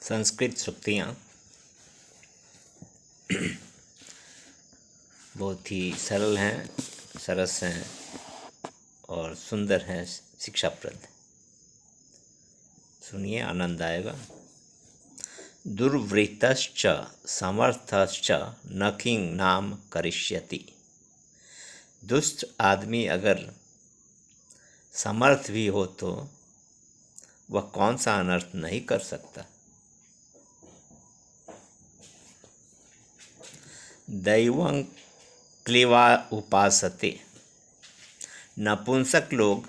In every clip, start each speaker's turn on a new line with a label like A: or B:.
A: संस्कृत सूक्तियाँ बहुत ही सरल हैं, सरस हैं और सुंदर हैं, शिक्षाप्रद। सुनिए, आनंद आएगा। दुर्वृत्तश्च समर्थश्च न किंग नाम करिष्यति। दुष्ट आदमी अगर समर्थ भी हो तो वह कौन सा अनर्थ नहीं कर सकता। दैवं क्लीवा उपासते। नपुंसक लोग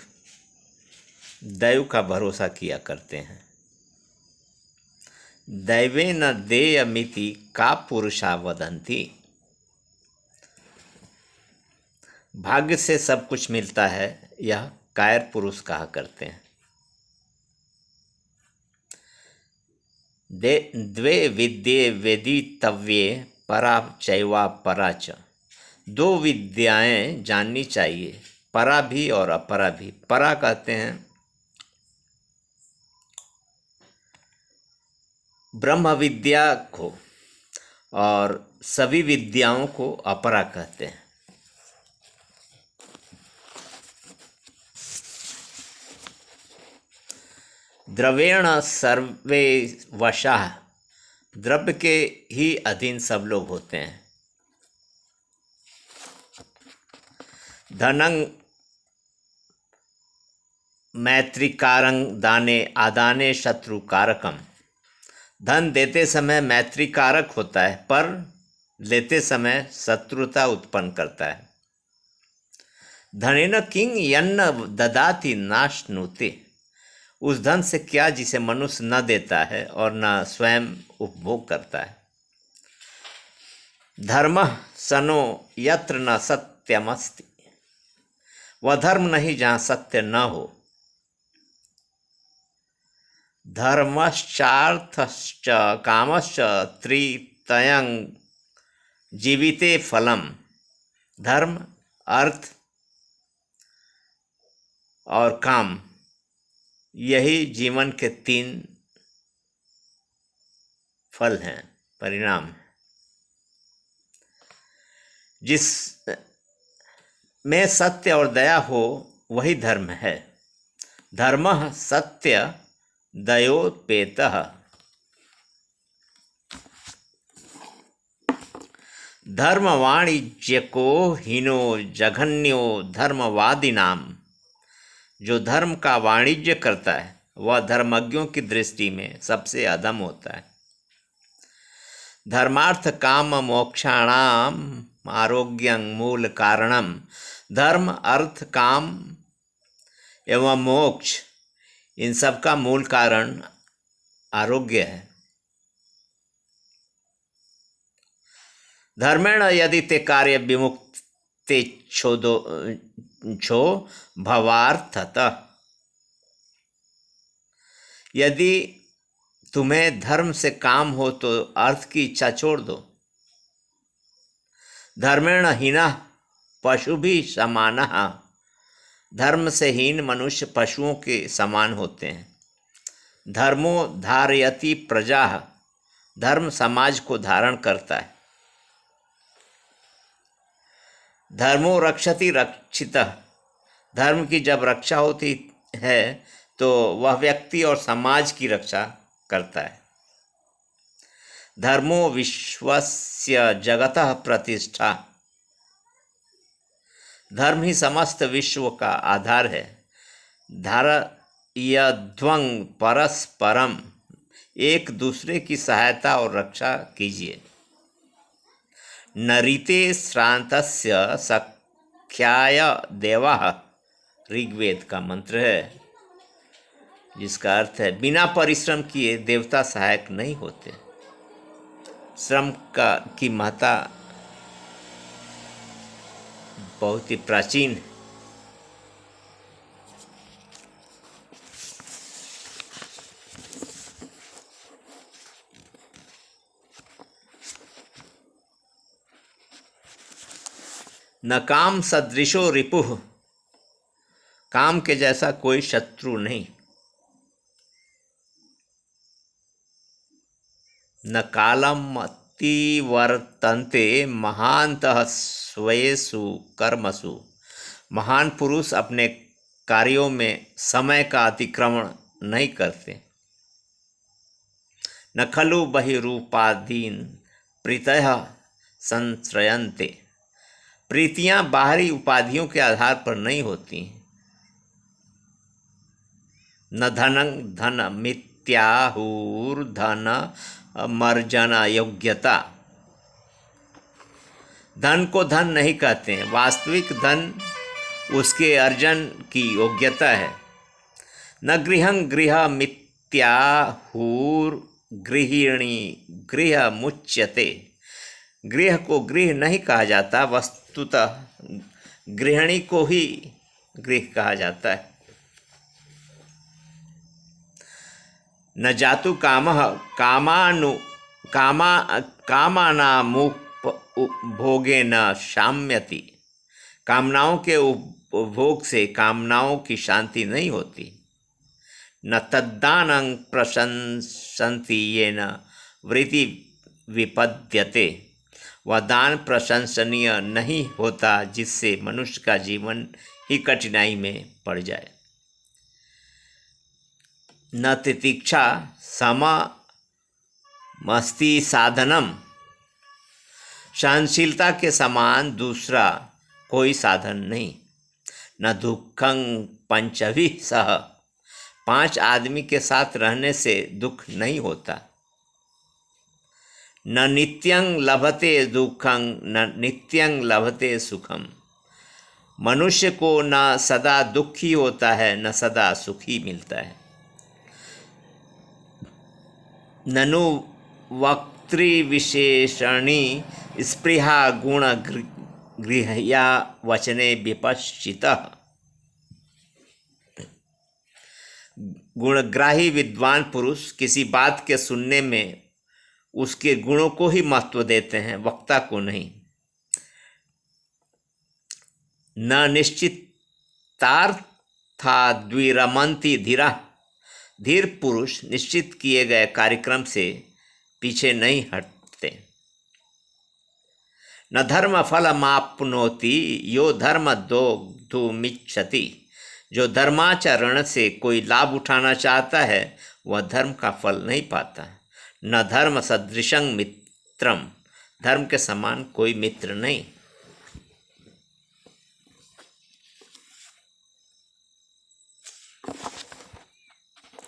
A: दैव का भरोसा किया करते हैं। दैवेन देयमिति का पुरुषा वदन्ति। भाग्य से सब कुछ मिलता है, यह कायर पुरुष कहा करते हैं। द्वे विद्ये वेदितव्ये परा चैवा परा च। दो विद्याएं जाननी चाहिए, परा भी और अपरा भी। परा कहते हैं ब्रह्म विद्या को, और सभी विद्याओं को अपरा कहते हैं। द्रव्येण सर्वे वशाः। द्रव्य के ही अधीन सब लोग होते हैं। धनं मैत्रिकारं दाने आदाने शत्रुकारकम। धन देते समय मैत्रिकारक होता है, पर लेते समय शत्रुता उत्पन्न करता है। धनेन किंग यन्न ददाति नाश्नुते। उस धन से क्या जिसे मनुष्य न देता है और न स्वयं उपभोग करता है। धर्मः सनो यत्र न सत्यमस्ति। वह धर्म नहीं जहाँ सत्य न हो। धर्मश्चार्थश्च कामश्च त्रितयं जीविते फलम। धर्म, अर्थ और काम, यही जीवन के तीन फल हैं, परिणाम। जिस में सत्य और दया हो वही धर्म है। धर्मः सत्य दयोपेतः। धर्म वाणिज्यको हीनो जघन्यो धर्मवादिनाम। जो धर्म का वाणिज्य करता है वह धर्मज्ञों की दृष्टि में सबसे अधम होता है। धर्मार्थ काम मोक्षाणाम आरोग्यं मूल कारणम। धर्म, अर्थ, काम एवं मोक्ष, इन सब का मूल कारण आरोग्य है। धर्मेण यदि ते कार्य विमुक्ते छो भवार्थतः। यदि तुम्हें धर्म से काम हो तो अर्थ की इच्छा छोड़ दो। धर्मेण हीनः पशुभिः समानः। धर्म से हीन मनुष्य पशुओं के समान होते हैं। धर्मो धारयति प्रजाः। धर्म समाज को धारण करता है। धर्मो रक्षति रक्षितः। धर्म की जब रक्षा होती है तो वह व्यक्ति और समाज की रक्षा करता है। धर्मो विश्वस्य जगतः प्रतिष्ठा। धर्म ही समस्त विश्व का आधार है। धारयध्वं परस्परम। एक दूसरे की सहायता और रक्षा कीजिए। नरिते श्रान्तस्य सख्याय देवाः। ऋग्वेद का मंत्र है, जिसका अर्थ है बिना परिश्रम किए देवता सहायक नहीं होते। श्रम की महत्ता बहुत ही प्राचीन है। न काम सदृशो रिपुः। काम के जैसा कोई शत्रु नहीं। न कालम अतिवर्तन्ते महान्तः स्वेषु कर्मसु। महान पुरुष अपने कार्यों में समय का अतिक्रमण नहीं करते। न खलु बहिरूपादीन प्रीतयः संश्रयन्ते। प्रीतियां बाहरी उपाधियों के आधार पर नहीं होती। न धनं धनमित्याहुर्धन मर्जन योग्यता। धन को धन नहीं कहते हैं, वास्तविक धन उसके अर्जन की योग्यता है। न गृहं गृहमित्याहुर् गृहिणी गृह मुच्यते। गृह को गृह नहीं कहा जाता, वस्तुतः गृहिणी को ही गृह कहा जाता है। न जातु कामः कामानामुपभोगे न शाम्यति। कामनाओं के उपभोग से कामनाओं की शांति नहीं होती। न तद्दानं प्रशंसन्ति येन वृत्ति विपद्यते। वह दान प्रशंसनीय नहीं होता जिससे मनुष्य का जीवन ही कठिनाई में पड़ जाए। न तितिक्षा सममस्ति साधनम। सहनशीलता के समान दूसरा कोई साधन नहीं। न दुखं पंचभिः सह। 5 आदमी के साथ रहने से दुख नहीं होता। न नित्यं लभते दुखं न नित्यं लभते सुखम। मनुष्य को न सदा दुख ही होता है न सदा सुख ही मिलता है। ननु वक्तृविशेषणी स्पृहा गुण गृह्या वचने विपश्चितः। गुणग्राही विद्वान पुरुष किसी बात के सुनने में उसके गुणों को ही महत्व देते हैं, वक्ता को नहीं। न निश्चितार्थाद्विरमन्ति धीरा। धीर पुरुष निश्चित किए गए कार्यक्रम से पीछे नहीं हटते। न धर्म फलमाप्नोति यो धर्म दोग्धुमिच्छति। जो धर्माचरण से कोई लाभ उठाना चाहता है वह धर्म का फल नहीं पाता। न धर्म सदृशं मित्रम। धर्म के समान कोई मित्र नहीं।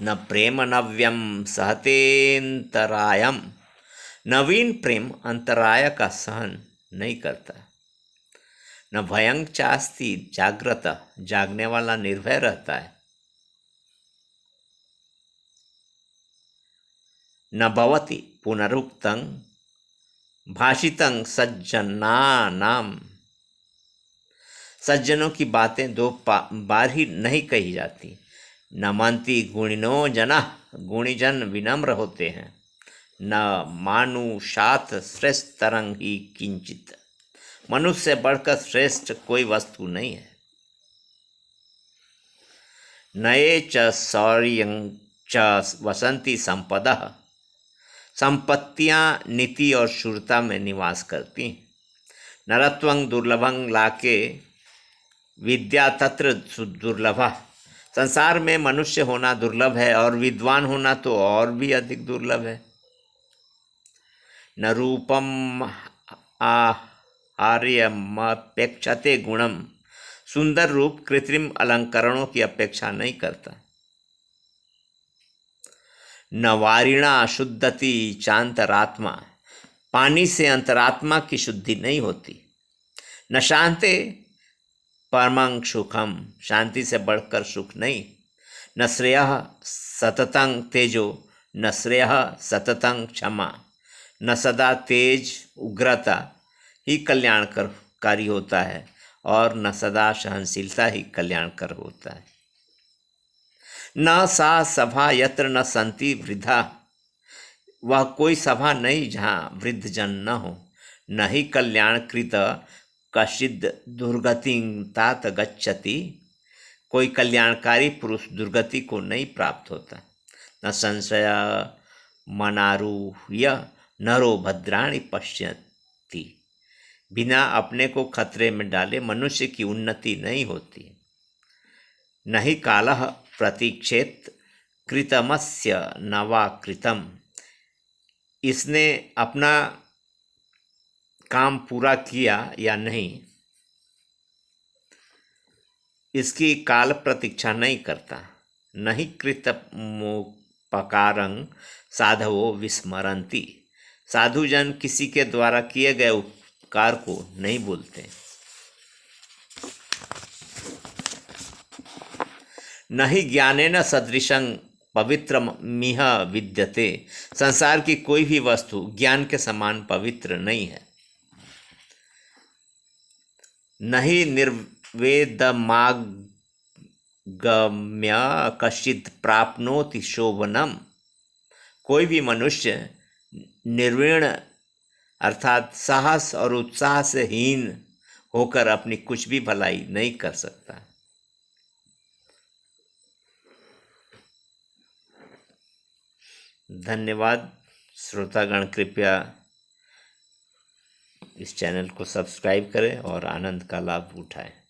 A: न प्रेम नव्यम सहतेन्तरायम। नवीन प्रेम अंतराय का सहन नहीं करता। न भयं चास्ति जाग्रत। जागने वाला निर्भय रहता है। न भवति पुनरुक्तं भाषितं सज्जनानाम। सज्जनों की बातें 2 बार ही नहीं कही जाती। न मनति गुणिनो जनः। गुणीजन विनम्र होते हैं। न मानुषात् श्रेष्ठतरं ही किंचित। मनुष्य से बढ़कर श्रेष्ठ कोई वस्तु नहीं है। नये च शौर्यं च वसंती संपदः। संपत्तियां नीति और शूरता में निवास करती। नरत्वं दुर्लभं लाके विद्या तत्र दुर्लभा। संसार में मनुष्य होना दुर्लभ है और विद्वान होना तो और भी अधिक दुर्लभ है। न रूपम आहार्यमपेक्षते गुणम। सुंदर रूप कृत्रिम अलंकरणों की अपेक्षा नहीं करता। न वारिणा शुद्धति चांतरात्मा। पानी से अंतरात्मा की शुद्धि नहीं होती। न शांते परमं सुखम। शांति से बढ़कर सुख नहीं। न श्रेयः सततं तेजो न श्रेयः सततं क्षमा। न सदा तेज उग्रता ही कल्याणकारी होता है और न सदा सहनशीलता ही कल्याणकर होता है। न सा सभा यत्र न संति वृद्धा। वह कोई सभा नहीं जहाँ वृद्ध जन न हो। न ही कल्याणकृत कश्चिद् दुर्गतिं तात गच्छति। कोई कल्याणकारी पुरुष दुर्गति को नहीं प्राप्त होता। न संशय मनारूह्य नरो भद्राणि पश्यति। बिना अपने को खतरे में डाले मनुष्य की उन्नति नहीं होती। नहि कालः प्रतीक्षेत कृतमस्य न वा कृतम। इसने अपना काम पूरा किया या नहीं, इसकी काल प्रतीक्षा नहीं करता। नहीं कृतमोपकारं साधवो विस्मरन्ति। साधुजन किसी के द्वारा किए गए उपकार को नहीं भूलते। नहीं ज्ञानेन सदृशं पवित्रमिह विद्यते। संसार की कोई भी वस्तु ज्ञान के समान पवित्र नहीं है। नहीं निर्वेदमागम्य कश्चित् प्राप्नोति शोभनम। कोई भी मनुष्य निर्वीण अर्थात साहस और उत्साह से हीन होकर अपनी कुछ भी भलाई नहीं कर सकता। धन्यवाद श्रोतागण, कृपया इस चैनल को सब्सक्राइब करें और आनंद का लाभ उठाएं।